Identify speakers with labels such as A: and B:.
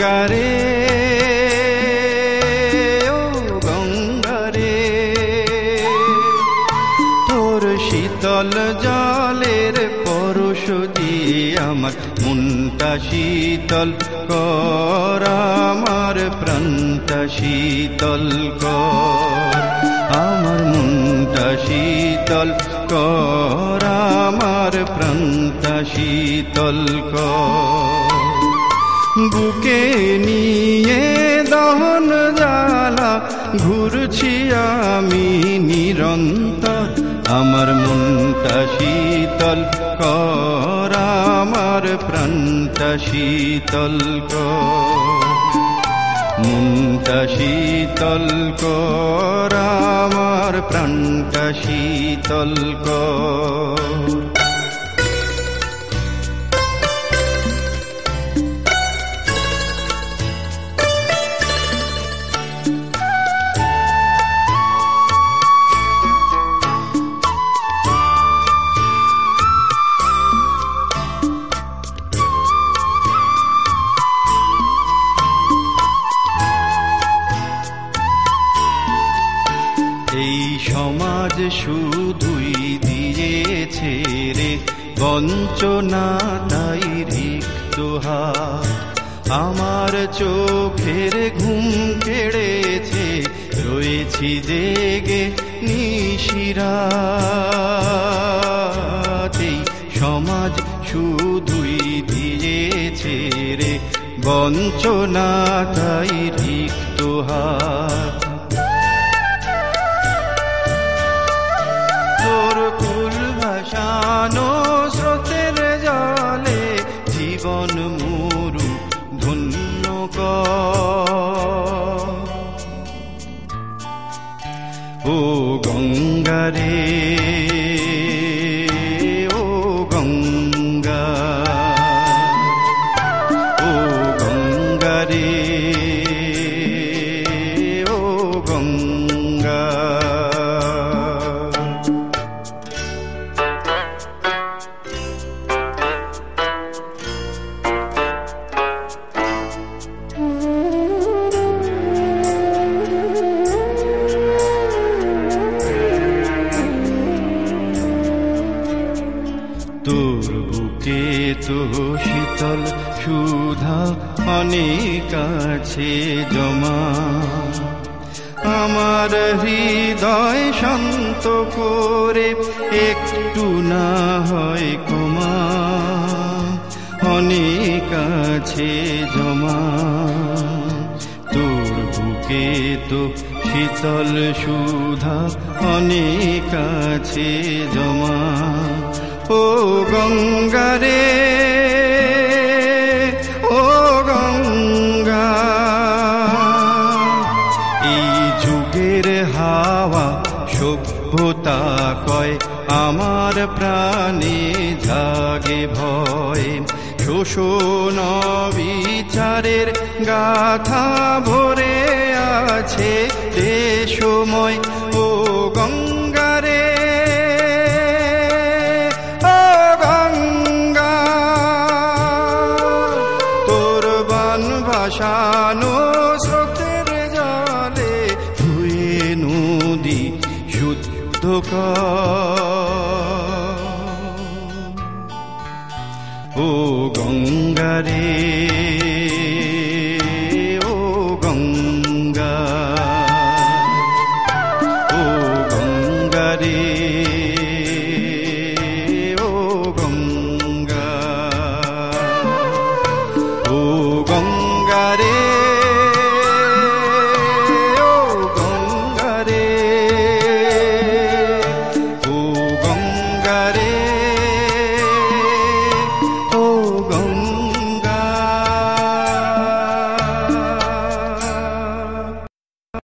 A: গঙ্গারে, ও গঙ্গারে, তোর শীতল জলের পরশ দিয়ে আমার মনটা শীতল কর, আমার প্রাণটা শীতল কর, আমার মনটা শীতল কর, আমার প্রাণটা শীতল কর। বুকে নিয়ে দহন জ্বালা ঘুরছি আমি নিরন্তর, আমার মনটা শীতল কর, আমার প্রাণটা শীতল কর, মনটা শীতল কর, আমার প্রাণটা শীতল কর। এই সমাজ শুধুই দিয়েছে রে বঞ্চনা, তাই রিক্ত হাত আমার চোখের ঘুম কেড়েছে, রয়েছি জেগে নিশিরাত। এই সমাজ শুধুই দিয়েছে রে বঞ্চনা, তাই রিক্ত হাত। তোর কুল ভাসানো স্রোতের জলে জীবন মরু ধন্য কর, ও গঙ্গারে, ও গঙ্গা, ও গঙ্গারে, ও গঙ্গা। তোর বুকে তো শীতল সুধা অনেক আছে জমা, আমার হৃদয় শান্ত করে একটু না হয় ক্ষমা, অনেক আছে জমা। তোর বুকে তো শীতল সুধা অনেক আছে জমা, ও গঙ্গারে, ও গঙ্গা। এই যুগের হাওয়া সভ্যতা কয়, আমার প্রাণে জাগে ভয়, শোষণ বিচারের গাথা ভরে আছে দেশময়, ও গঙ্গারে, ও গঙ্গা। তোর বান ভাসানো স্রোতের জলে ধুয়ে নদী শুদ্ধ কর, ও গঙ্গারে,